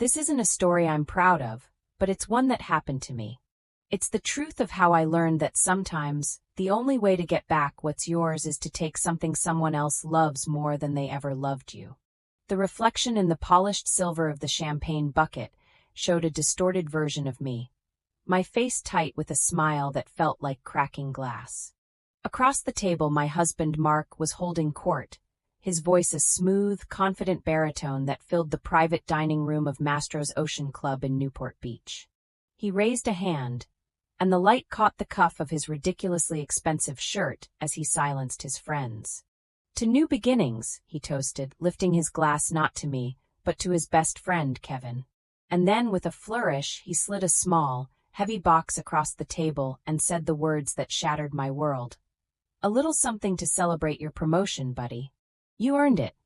This isn't a story I'm proud of, but it's one that happened to me. It's the truth of how I learned that sometimes the only way to get back what's yours is to take something someone else loves more than they ever loved you. The reflection in the polished silver of the champagne bucket showed a distorted version of me, my face tight with a smile that felt like cracking glass. Across the table, my husband Mark was holding court, his voice a smooth, confident baritone that filled the private dining room of Mastro's Ocean Club in Newport Beach. He raised a hand, and the light caught the cuff of his ridiculously expensive shirt as he silenced his friends. "To new beginnings," he toasted, lifting his glass not to me, but to his best friend, Kevin. And then, with a flourish, he slid a small, heavy box across the table and said the words that shattered my world. "A little something to celebrate your promotion, buddy. You earned it."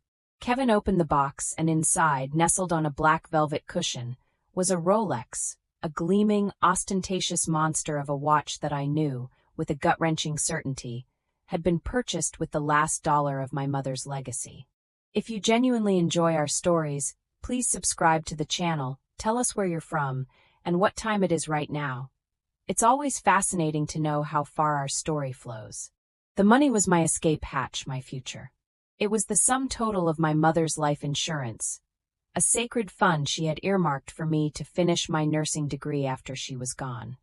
Kevin opened the box, and inside, nestled on a black velvet cushion, was a Rolex, a gleaming, ostentatious monster of a watch that I knew, with a gut-wrenching certainty, had been purchased with the last dollar of my mother's legacy. If you genuinely enjoy our stories, please subscribe to the channel, tell us where you're from, and what time it is right now. It's always fascinating to know how far our story flows. The money was my escape hatch, my future. It was the sum total of my mother's life insurance, a sacred fund she had earmarked for me to finish my nursing degree after she was gone.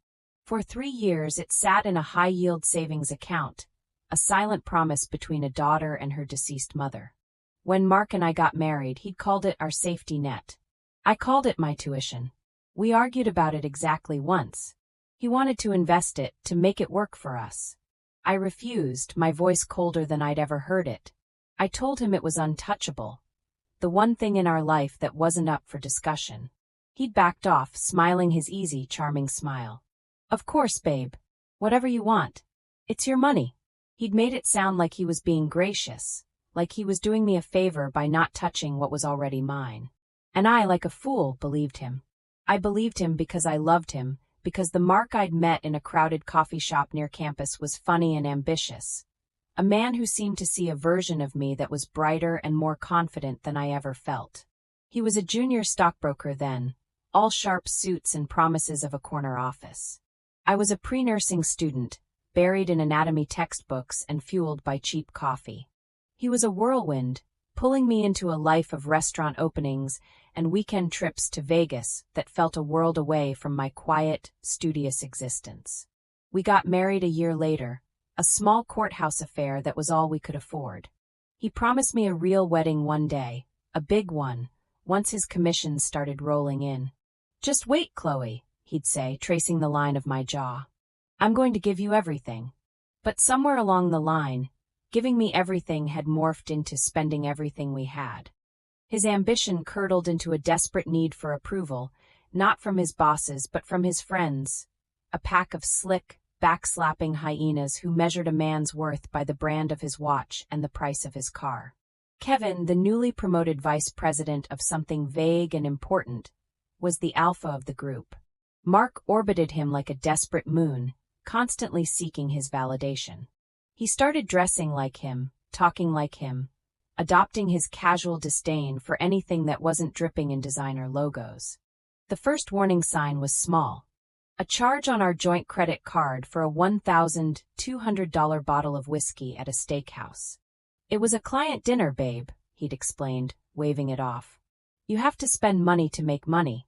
For 3 years it sat in a high-yield savings account, a silent promise between a daughter and her deceased mother. When Mark and I got married, he'd called it our safety net. I called it my tuition. We argued about it exactly once. He wanted to invest it, to make it work for us. I refused, my voice colder than I'd ever heard it. I told him it was untouchable, the one thing in our life that wasn't up for discussion. He'd backed off, smiling his easy, charming smile. "Of course, babe. Whatever you want. It's your money." He'd made it sound like he was being gracious, like he was doing me a favor by not touching what was already mine. And I, like a fool, believed him. I believed him because I loved him, because the Mark I'd met in a crowded coffee shop near campus was funny and ambitious. A man who seemed to see a version of me that was brighter and more confident than I ever felt. He was a junior stockbroker then, all sharp suits and promises of a corner office. I was a pre-nursing student, buried in anatomy textbooks and fueled by cheap coffee. He was a whirlwind, pulling me into a life of restaurant openings and weekend trips to Vegas that felt a world away from my quiet, studious existence. We got married a year later, a small courthouse affair that was all we could afford. He promised me a real wedding one day, a big one, once his commissions started rolling in. "Just wait, Chloe," he'd say, tracing the line of my jaw. "I'm going to give you everything." But somewhere along the line, giving me everything had morphed into spending everything we had. His ambition curdled into a desperate need for approval, not from his bosses but from his friends, a pack of slick, backslapping hyenas who measured a man's worth by the brand of his watch and the price of his car. Kevin, the newly promoted vice president of something vague and important, was the alpha of the group. Mark orbited him like a desperate moon, constantly seeking his validation. He started dressing like him, talking like him, adopting his casual disdain for anything that wasn't dripping in designer logos. The first warning sign was small. A charge on our joint credit card for a $1,200 bottle of whiskey at a steakhouse. "It was a client dinner, babe," he'd explained, waving it off. "You have to spend money to make money."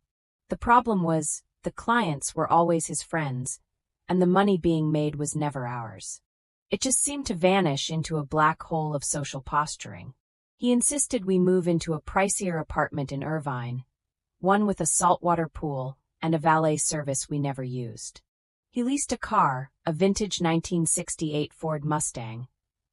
The problem was, the clients were always his friends, and the money being made was never ours. It just seemed to vanish into a black hole of social posturing. He insisted we move into a pricier apartment in Irvine, one with a saltwater pool and a valet service we never used. He leased a car, a vintage 1968 Ford Mustang,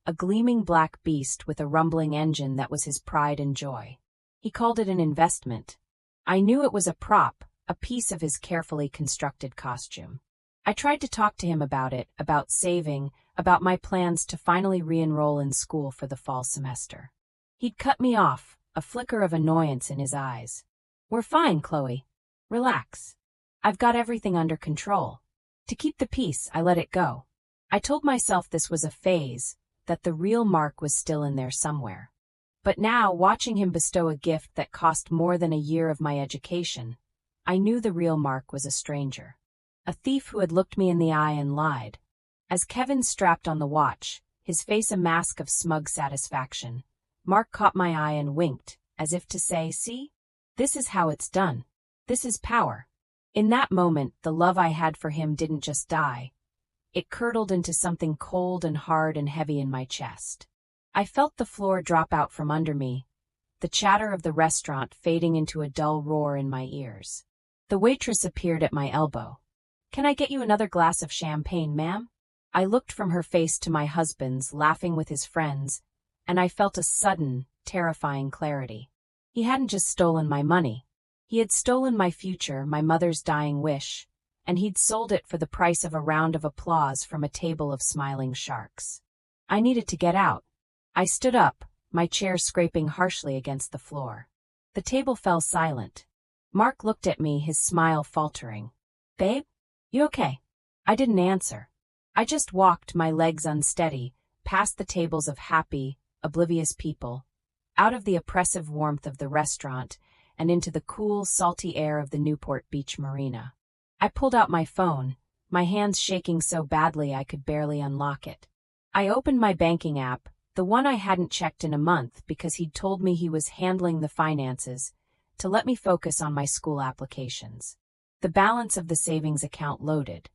a gleaming black beast with a rumbling engine that was his pride and joy. He called it an investment. I knew it was a prop, a piece of his carefully constructed costume. I tried to talk to him about it, about saving, about my plans to finally re-enroll in school for the fall semester. He'd cut me off, a flicker of annoyance in his eyes. "We're fine, Chloe. Relax. I've got everything under control." To keep the peace, I let it go. I told myself this was a phase, that the real Mark was still in there somewhere. But now, watching him bestow a gift that cost more than a year of my education, I knew the real Mark was a stranger. A thief who had looked me in the eye and lied. As Kevin strapped on the watch, his face a mask of smug satisfaction, Mark caught my eye and winked, as if to say, "See? This is how it's done. This is power." In that moment, the love I had for him didn't just die. It curdled into something cold and hard and heavy in my chest. I felt the floor drop out from under me, the chatter of the restaurant fading into a dull roar in my ears. The waitress appeared at my elbow. "Can I get you another glass of champagne, ma'am?" I looked from her face to my husband's, laughing with his friends, and I felt a sudden, terrifying clarity. He hadn't just stolen my money. He had stolen my future, my mother's dying wish, and he'd sold it for the price of a round of applause from a table of smiling sharks. I needed to get out. I stood up, my chair scraping harshly against the floor. The table fell silent. Mark looked at me, his smile faltering. "Babe? You okay?" I didn't answer. I just walked, my legs unsteady, past the tables of happy, oblivious people, out of the oppressive warmth of the restaurant, and into the cool, salty air of the Newport Beach Marina. I pulled out my phone, my hands shaking so badly I could barely unlock it. I opened my banking app, the one I hadn't checked in a month because he'd told me he was handling the finances, to let me focus on my school applications. The balance of the savings account loaded.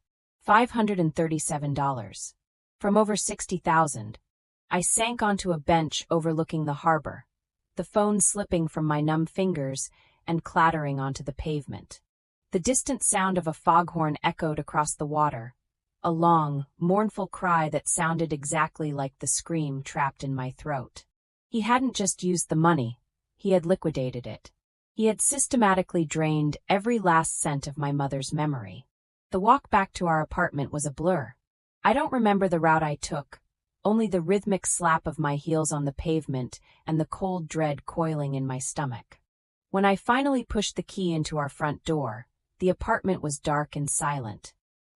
$537. From over $60,000. I sank onto a bench overlooking the harbor, the phone slipping from my numb fingers and clattering onto the pavement. The distant sound of a foghorn echoed across the water, a long, mournful cry that sounded exactly like the scream trapped in my throat. He hadn't just used the money, he had liquidated it. He had systematically drained every last cent of my mother's memory. The walk back to our apartment was a blur. I don't remember the route I took, only the rhythmic slap of my heels on the pavement and the cold dread coiling in my stomach. When I finally pushed the key into our front door, the apartment was dark and silent.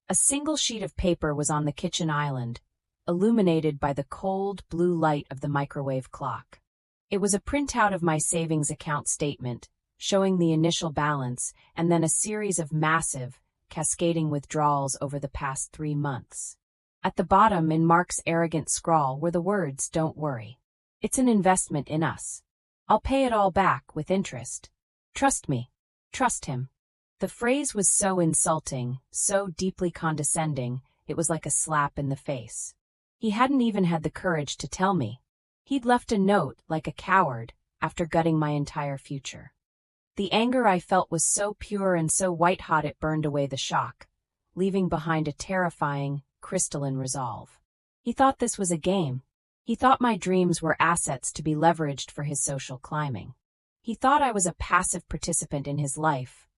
A single sheet of paper was on the kitchen island, illuminated by the cold, blue light of the microwave clock. It was a printout of my savings account statement, showing the initial balance and then a series of massive, cascading withdrawals over the past 3 months. At the bottom, in Mark's arrogant scrawl, were the words, "Don't worry. It's an investment in us. I'll pay it all back with interest. Trust me. Trust him." The phrase was so insulting, so deeply condescending, it was like a slap in the face. He hadn't even had the courage to tell me. He'd left a note, like a coward, after gutting my entire future. The anger I felt was so pure and so white-hot it burned away the shock, leaving behind a terrifying, crystalline resolve. He thought this was a game. He thought my dreams were assets to be leveraged for his social climbing. He thought I was a passive participant in his life,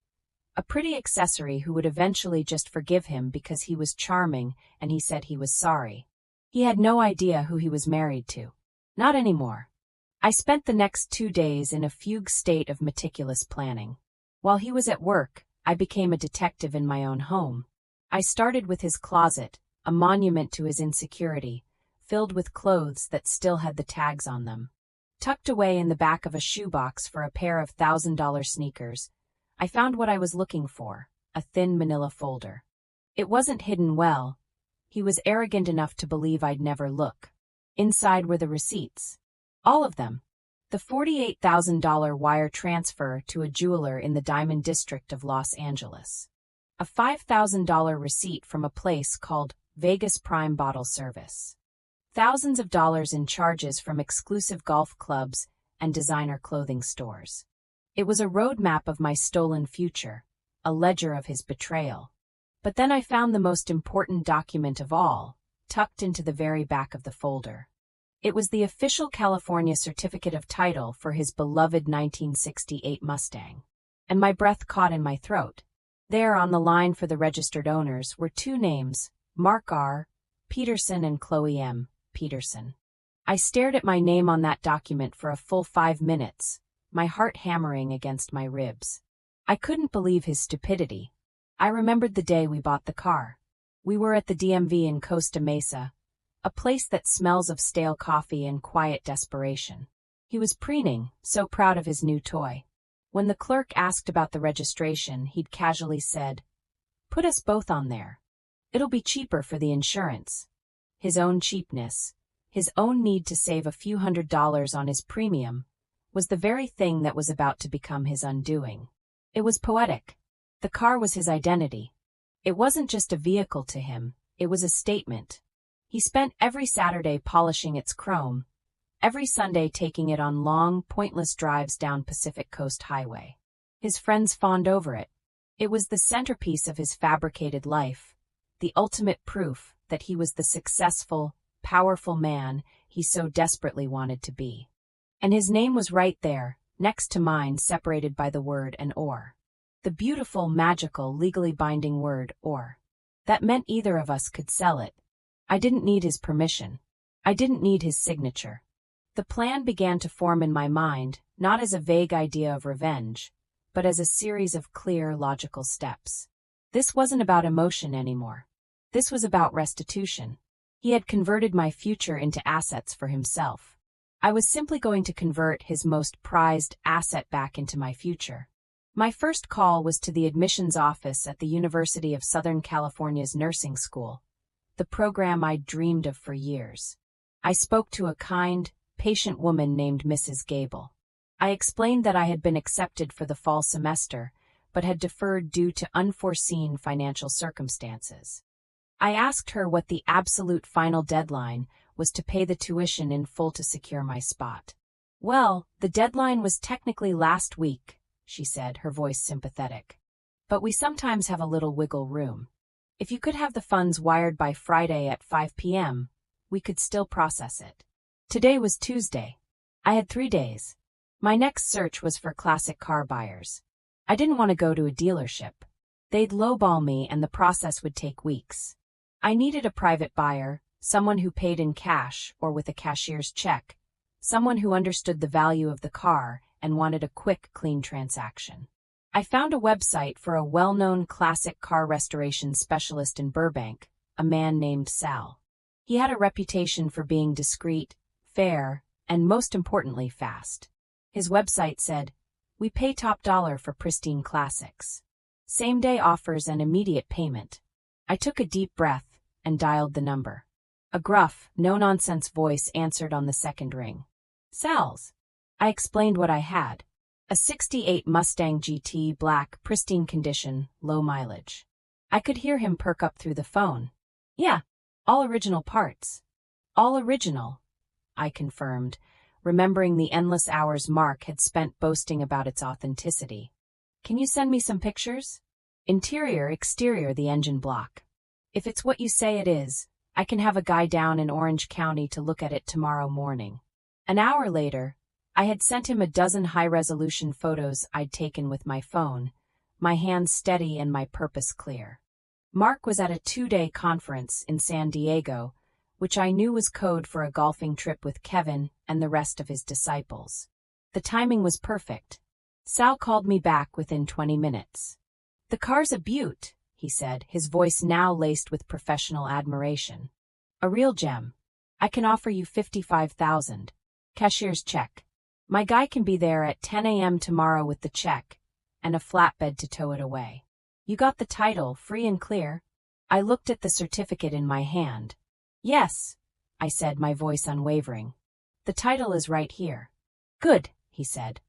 a pretty accessory who would eventually just forgive him because he was charming and he said he was sorry. He had no idea who he was married to. Not anymore. I spent the next 2 days in a fugue state of meticulous planning. While he was at work, I became a detective in my own home. I started with his closet, a monument to his insecurity, filled with clothes that still had the tags on them. Tucked away in the back of a shoebox for a pair of $1,000 sneakers, I found what I was looking for, a thin manila folder. It wasn't hidden well. He was arrogant enough to believe I'd never look. Inside were the receipts. All of them. The $48,000 wire transfer to a jeweler in the Diamond District of Los Angeles. A $5,000 receipt from a place called Vegas Prime Bottle Service. Thousands of dollars in charges from exclusive golf clubs and designer clothing stores. It was a roadmap of my stolen future, a ledger of his betrayal. But then I found the most important document of all, tucked into the very back of the folder. It was the official California certificate of title for his beloved 1968 Mustang. And my breath caught in my throat. There, on the line for the registered owners, were 2 names, Mark R. Peterson and Chloe M. Peterson. I stared at my name on that document for a full 5 minutes, my heart hammering against my ribs. I couldn't believe his stupidity. I remembered the day we bought the car. We were at the DMV in Costa Mesa, a place that smells of stale coffee and quiet desperation. He was preening, so proud of his new toy. When the clerk asked about the registration, he'd casually said, "Put us both on there. It'll be cheaper for the insurance." His own cheapness, his own need to save a few $100s on his premium, was the very thing that was about to become his undoing. It was poetic. The car was his identity. It wasn't just a vehicle to him, it was a statement. He spent every Saturday polishing its chrome, every Sunday taking it on long, pointless drives down Pacific Coast Highway. His friends fawned over it. It was the centerpiece of his fabricated life, the ultimate proof that he was the successful, powerful man he so desperately wanted to be. And his name was right there, next to mine, separated by the word "and" or. The beautiful, magical, legally binding word "or." That meant either of us could sell it. I didn't need his permission. I didn't need his signature. The plan began to form in my mind, not as a vague idea of revenge, but as a series of clear, logical steps. This wasn't about emotion anymore. This was about restitution. He had converted my future into assets for himself. I was simply going to convert his most prized asset back into my future. My first call was to the admissions office at the University of Southern California's nursing school, the program I'd dreamed of for years. I spoke to a kind, patient woman named Mrs. Gable. I explained that I had been accepted for the fall semester, but had deferred due to unforeseen financial circumstances. I asked her what the absolute final deadline was to pay the tuition in full to secure my spot. "Well, the deadline was technically last week," she said, her voice sympathetic. "But we sometimes have a little wiggle room. If you could have the funds wired by Friday at 5 p.m., we could still process it." Today was Tuesday. I had 3 days. My next search was for classic car buyers. I didn't want to go to a dealership. They'd lowball me and the process would take weeks. I needed a private buyer, someone who paid in cash or with a cashier's check, someone who understood the value of the car and wanted a quick, clean transaction. I found a website for a well-known classic car restoration specialist in Burbank, a man named Sal. He had a reputation for being discreet, fair, and most importantly, fast. His website said, "We pay top dollar for pristine classics. Same-day offers and immediate payment." I took a deep breath and dialed the number. A gruff, no-nonsense voice answered on the second ring. "Sal's." I explained what I had. A '68 Mustang GT, black, pristine condition, low mileage. I could hear him perk up through the phone. "Yeah, all original parts." "All original," I confirmed, remembering the endless hours Mark had spent boasting about its authenticity. "Can you send me some pictures?" "Interior, exterior, the engine block. If it's what you say it is, I can have a guy down in Orange County to look at it tomorrow morning." An hour later, I had sent him a dozen high-resolution photos I'd taken with my phone, my hands steady and my purpose clear. Mark was at a 2-day conference in San Diego, which I knew was code for a golfing trip with Kevin and the rest of his disciples. The timing was perfect. Sal called me back within 20 minutes. "The car's a beaut," he said, his voice now laced with professional admiration. "A real gem. I can offer you $55,000. Cashier's check. My guy can be there at 10 a.m. tomorrow with the check and a flatbed to tow it away. You got the title, free and clear?" I looked at the certificate in my hand. "Yes," I said, my voice unwavering. "The title is right here." "Good," he said.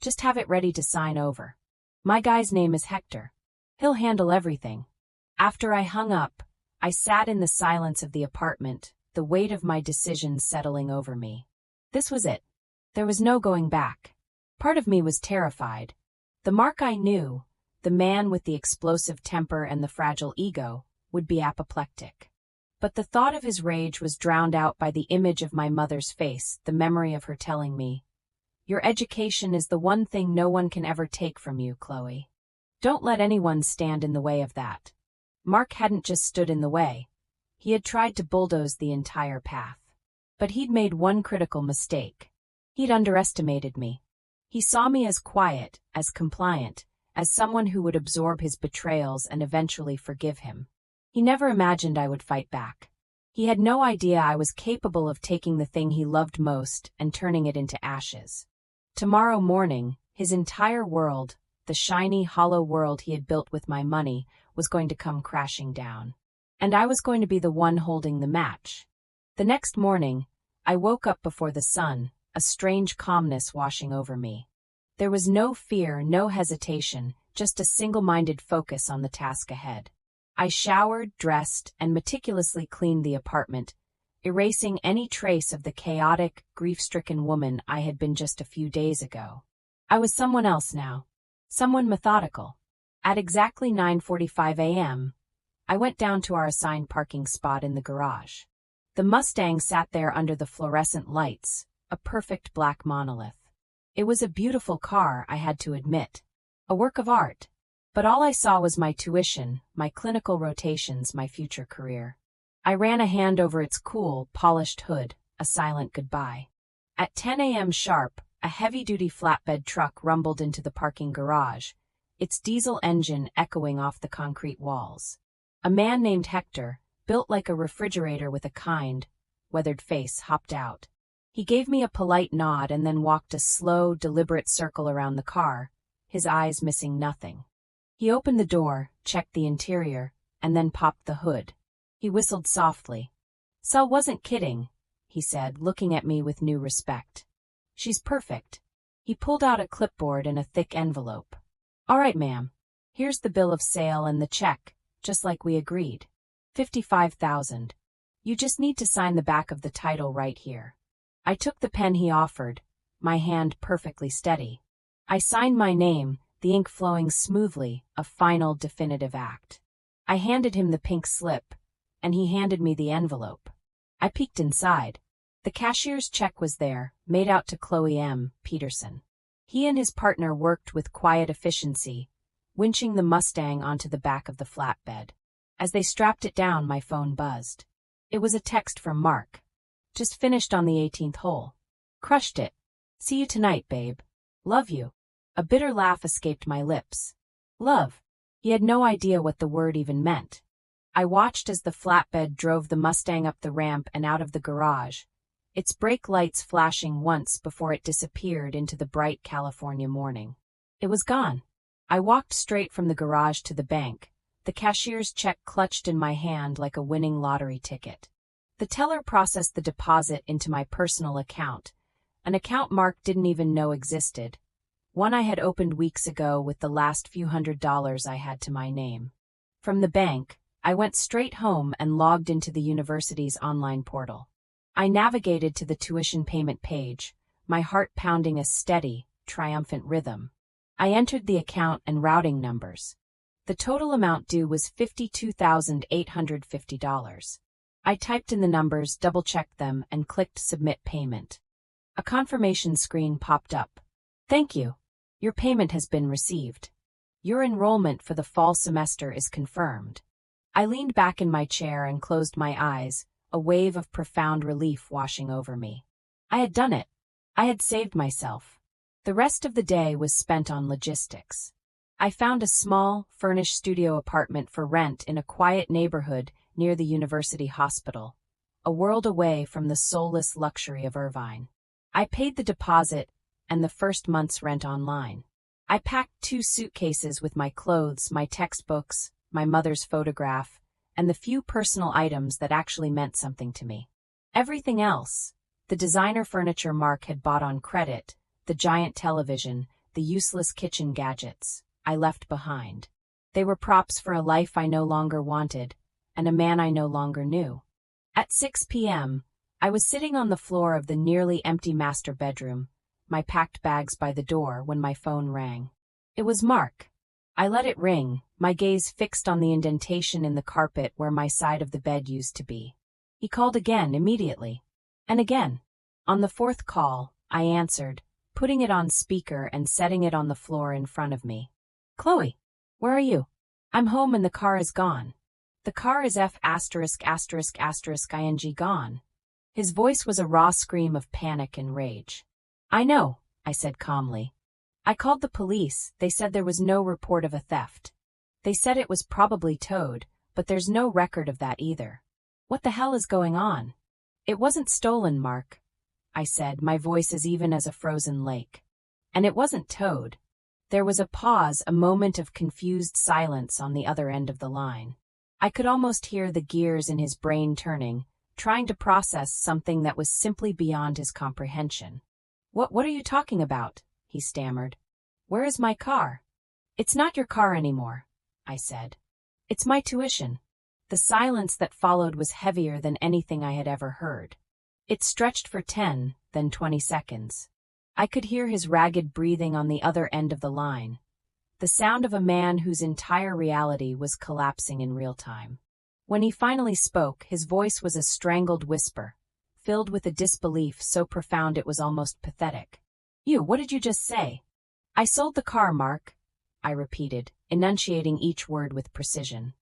"Just have it ready to sign over. My guy's name is Hector. He'll handle everything." After I hung up, I sat in the silence of the apartment, the weight of my decision settling over me. This was it. There was no going back. Part of me was terrified. The Mark I knew, the man with the explosive temper and the fragile ego, would be apoplectic. But the thought of his rage was drowned out by the image of my mother's face, the memory of her telling me, "Your education is the one thing no one can ever take from you, Chloe. Don't let anyone stand in the way of that." Mark hadn't just stood in the way. He had tried to bulldoze the entire path. But he'd made one critical mistake. He'd underestimated me. He saw me as quiet, as compliant, as someone who would absorb his betrayals and eventually forgive him. He never imagined I would fight back. He had no idea I was capable of taking the thing he loved most and turning it into ashes. Tomorrow morning, his entire world, the shiny, hollow world he had built with my money, was going to come crashing down. And I was going to be the one holding the match. The next morning, I woke up before the sun, a strange calmness washing over me. There was no fear, no hesitation, just a single-minded focus on the task ahead. I showered, dressed, and meticulously cleaned the apartment, erasing any trace of the chaotic, grief-stricken woman I had been just a few days ago. I was someone else now. Someone methodical. At exactly 9:45 a.m., I went down to our assigned parking spot in the garage. The Mustang sat there under the fluorescent lights, a perfect black monolith. It was a beautiful car, I had to admit. A work of art. But all I saw was my tuition, my clinical rotations, my future career. I ran a hand over its cool, polished hood, a silent goodbye. At 10 a.m. sharp, a heavy-duty flatbed truck rumbled into the parking garage, its diesel engine echoing off the concrete walls. A man named Hector, built like a refrigerator with a kind, weathered face, hopped out. He gave me a polite nod and then walked a slow, deliberate circle around the car, his eyes missing nothing. He opened the door, checked the interior, and then popped the hood. He whistled softly. "Sal wasn't kidding," he said, looking at me with new respect. "She's perfect." He pulled out a clipboard and a thick envelope. "All right, ma'am. Here's the bill of sale and the check, just like we agreed. $55,000. You just need to sign the back of the title right here." I took the pen he offered, my hand perfectly steady. I signed my name, the ink flowing smoothly, a final definitive act. I handed him the pink slip, and he handed me the envelope. I peeked inside. The cashier's check was there, made out to Chloe M. Peterson. He and his partner worked with quiet efficiency, winching the Mustang onto the back of the flatbed. As they strapped it down, my phone buzzed. It was a text from Mark. "Just finished on the 18th hole. Crushed it. See you tonight, babe. Love you." A bitter laugh escaped my lips. Love. He had no idea what the word even meant. I watched as the flatbed drove the Mustang up the ramp and out of the garage, its brake lights flashing once before it disappeared into the bright California morning. It was gone. I walked straight from the garage to the bank, the cashier's check clutched in my hand like a winning lottery ticket. The teller processed the deposit into my personal account, an account Mark didn't even know existed, one I had opened weeks ago with the last few $100s I had to my name. From the bank, I went straight home and logged into the university's online portal. I navigated to the tuition payment page, my heart pounding a steady, triumphant rhythm. I entered the account and routing numbers. The total amount due was $52,850. I typed in the numbers, double-checked them, and clicked Submit Payment. A confirmation screen popped up. "Thank you. Your payment has been received. Your enrollment for the fall semester is confirmed." I leaned back in my chair and closed my eyes, a wave of profound relief washing over me. I had done it. I had saved myself. The rest of the day was spent on logistics. I found a small, furnished studio apartment for rent in a quiet neighborhood near the university hospital, a world away from the soulless luxury of Irvine. I paid the deposit and the first month's rent online. I packed 2 suitcases with my clothes, my textbooks, my mother's photograph, and the few personal items that actually meant something to me. Everything else, the designer furniture Mark had bought on credit, the giant television, the useless kitchen gadgets, I left behind. They were props for a life I no longer wanted, and a man I no longer knew. At 6 p.m., I was sitting on the floor of the nearly empty master bedroom, my packed bags by the door, when my phone rang. It was Mark. I let it ring, my gaze fixed on the indentation in the carpet where my side of the bed used to be. He called again, immediately. And again. On the 4th call, I answered, putting it on speaker and setting it on the floor in front of me. "Chloe, where are you?" "I'm home and the car is gone." "The car is *****ing gone." His voice was a raw scream of panic and rage. "I know," I said calmly. "I called the police. They said there was no report of a theft. They said it was probably towed, but there's no record of that either." What the hell is going on? It wasn't stolen, Mark, I said, my voice as even as a frozen lake. And it wasn't towed. There was a pause, a moment of confused silence on the other end of the line. I could almost hear the gears in his brain turning, trying to process something that was simply beyond his comprehension. What are you talking about? He stammered. Where is my car? It's not your car anymore, I said. It's my tuition. The silence that followed was heavier than anything I had ever heard. It stretched for 10, then 20 seconds. I could hear his ragged breathing on the other end of the line, the sound of a man whose entire reality was collapsing in real time. When he finally spoke, his voice was a strangled whisper, filled with a disbelief so profound it was almost pathetic. What did you just say? I sold the car, Mark, I repeated, enunciating each word with precision.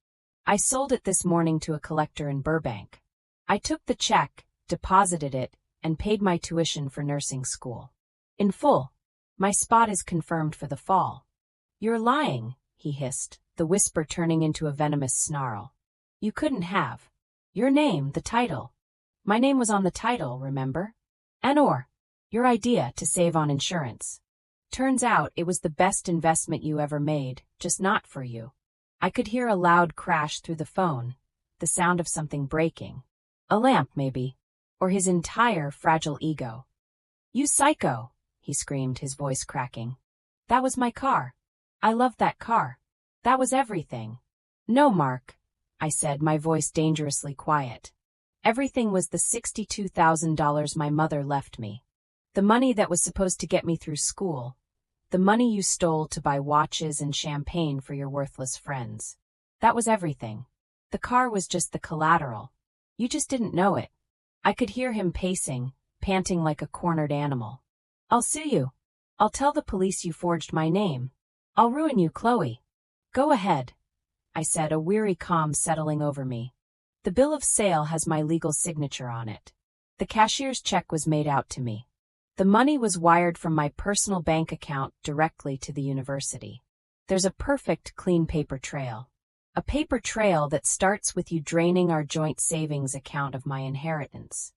I sold it this morning to a collector in Burbank. I took the check, deposited it, and paid my tuition for nursing school. In full. My spot is confirmed for the fall. You're lying, he hissed, the whisper turning into a venomous snarl. You couldn't have. Your name, the title. My name was on the title, remember? Your idea to save on insurance. Turns out it was the best investment you ever made, just not for you. I could hear a loud crash through the phone, the sound of something breaking. A lamp, maybe. Or his entire fragile ego. You psycho, he screamed, his voice cracking. That was my car. I loved that car. That was everything. No, Mark, I said, my voice dangerously quiet. Everything was the $62,000 my mother left me. The money that was supposed to get me through school. The money you stole to buy watches and champagne for your worthless friends. That was everything. The car was just the collateral. You just didn't know it. I could hear him pacing, panting like a cornered animal. I'll sue you. I'll tell the police you forged my name. I'll ruin you, Chloe. Go ahead, I said, a weary calm settling over me. The bill of sale has my legal signature on it. The cashier's check was made out to me. The money was wired from my personal bank account directly to the university. There's a perfect clean paper trail. A paper trail that starts with you draining our joint savings account of my inheritance.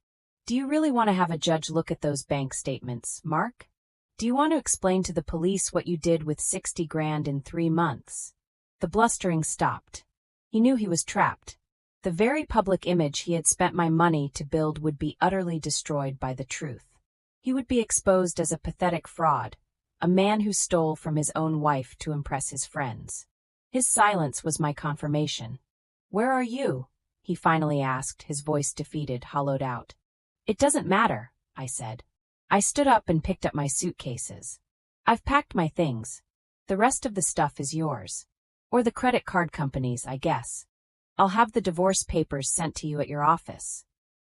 Do you really want to have a judge look at those bank statements, Mark? Do you want to explain to the police what you did with 60 grand in 3 months? The blustering stopped. He knew he was trapped. The very public image he had spent my money to build would be utterly destroyed by the truth. He would be exposed as a pathetic fraud, a man who stole from his own wife to impress his friends. His silence was my confirmation. Where are you? He finally asked, his voice defeated, hollowed out. It doesn't matter, I said. I stood up and picked up my suitcases. I've packed my things. The rest of the stuff is yours. Or the credit card company's, I guess. I'll have the divorce papers sent to you at your office.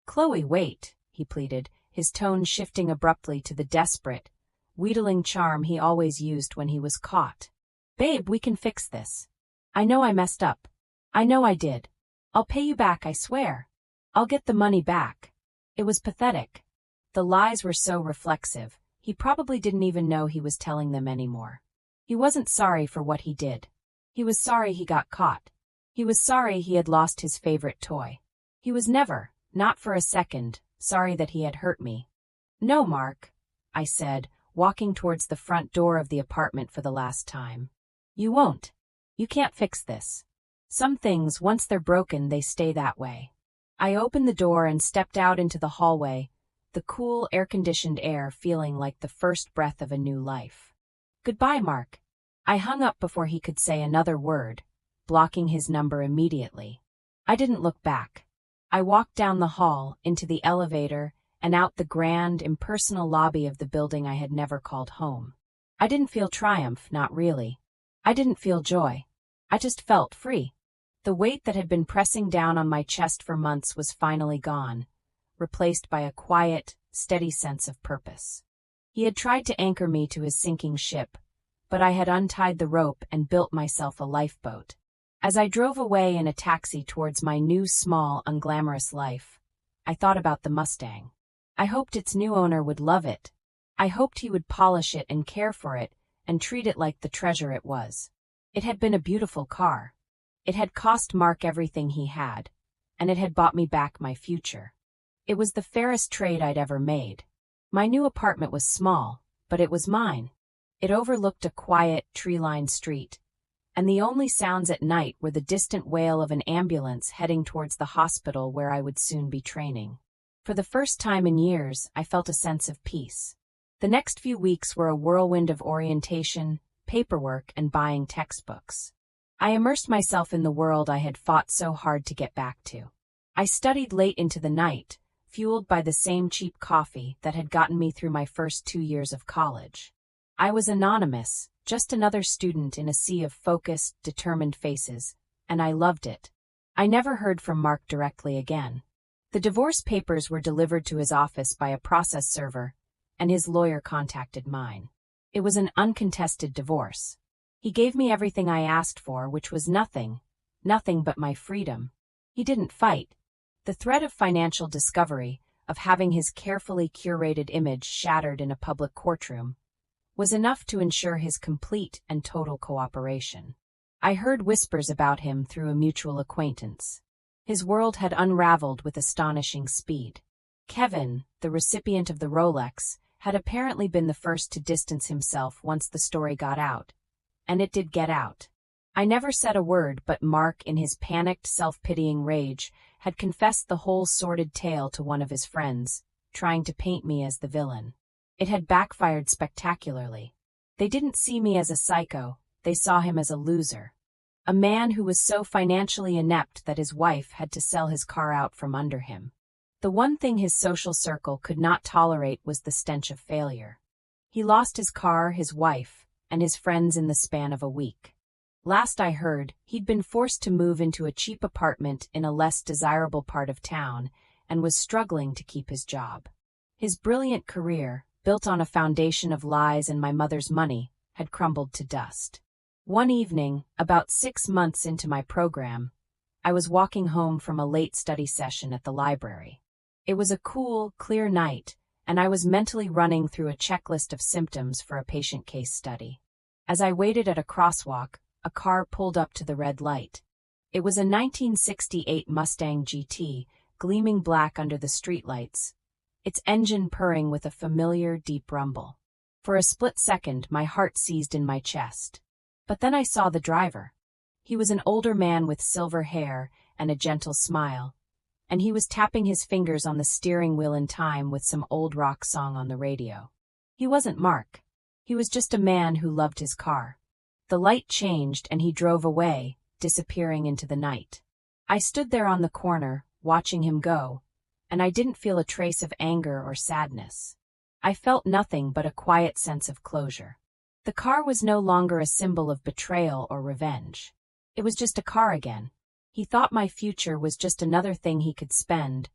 Chloe, wait, he pleaded, his tone shifting abruptly to the desperate, wheedling charm he always used when he was caught. Babe, we can fix this. I know I messed up. I know I did. I'll pay you back, I swear. I'll get the money back. It was pathetic. The lies were so reflexive, he probably didn't even know he was telling them anymore. He wasn't sorry for what he did. He was sorry he got caught. He was sorry he had lost his favorite toy. He was never, not for a second, sorry that he had hurt me. No, Mark, I said, walking towards the front door of the apartment for the last time. You won't. You can't fix this. Some things, once they're broken, they stay that way. I opened the door and stepped out into the hallway, the cool, air-conditioned air feeling like the first breath of a new life. Goodbye, Mark. I hung up before he could say another word, blocking his number immediately. I didn't look back. I walked down the hall, into the elevator, and out the grand, impersonal lobby of the building I had never called home. I didn't feel triumph, not really. I didn't feel joy. I just felt free. The weight that had been pressing down on my chest for months was finally gone, replaced by a quiet, steady sense of purpose. He had tried to anchor me to his sinking ship, but I had untied the rope and built myself a lifeboat. As I drove away in a taxi towards my new, small, unglamorous life, I thought about the Mustang. I hoped its new owner would love it. I hoped he would polish it and care for it and treat it like the treasure it was. It had been a beautiful car. It had cost Mark everything he had, and it had bought me back my future. It was the fairest trade I'd ever made. My new apartment was small, but it was mine. It overlooked a quiet, tree-lined street, and the only sounds at night were the distant wail of an ambulance heading towards the hospital where I would soon be training. For the first time in years, I felt a sense of peace. The next few weeks were a whirlwind of orientation, paperwork, and buying textbooks. I immersed myself in the world I had fought so hard to get back to. I studied late into the night, fueled by the same cheap coffee that had gotten me through my first 2 years of college. I was anonymous, just another student in a sea of focused, determined faces, and I loved it. I never heard from Mark directly again. The divorce papers were delivered to his office by a process server, and his lawyer contacted mine. It was an uncontested divorce. He gave me everything I asked for, which was nothing but my freedom. He didn't fight. The threat of financial discovery, of having his carefully curated image shattered in a public courtroom, was enough to ensure his complete and total cooperation. I heard whispers about him through a mutual acquaintance. His world had unraveled with astonishing speed. Kevin, the recipient of the Rolex, had apparently been the first to distance himself once the story got out. And it did get out. I never said a word, but Mark, in his panicked, self-pitying rage, had confessed the whole sordid tale to one of his friends, trying to paint me as the villain. It had backfired spectacularly. They didn't see me as a psycho, they saw him as a loser. A man who was so financially inept that his wife had to sell his car out from under him. The one thing his social circle could not tolerate was the stench of failure. He lost his car, his wife, and his friends in the span of a week. Last I heard, he'd been forced to move into a cheap apartment in a less desirable part of town and was struggling to keep his job. His brilliant career, built on a foundation of lies and my mother's money, had crumbled to dust. One evening, about 6 months into my program, I was walking home from a late study session at the library. It was a cool, clear night, and I was mentally running through a checklist of symptoms for a patient case study. As I waited at a crosswalk, a car pulled up to the red light. It was a 1968 Mustang GT, gleaming black under the streetlights, its engine purring with a familiar, deep rumble. For a split second, my heart seized in my chest. But then I saw the driver. He was an older man with silver hair and a gentle smile, and he was tapping his fingers on the steering wheel in time with some old rock song on the radio. He wasn't Mark. He was just a man who loved his car. The light changed and he drove away, disappearing into the night. I stood there on the corner, watching him go, and I didn't feel a trace of anger or sadness. I felt nothing but a quiet sense of closure. The car was no longer a symbol of betrayal or revenge. It was just a car again. He thought my future was just another thing he could spend,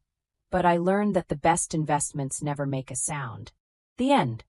but I learned that the best investments never make a sound. The end.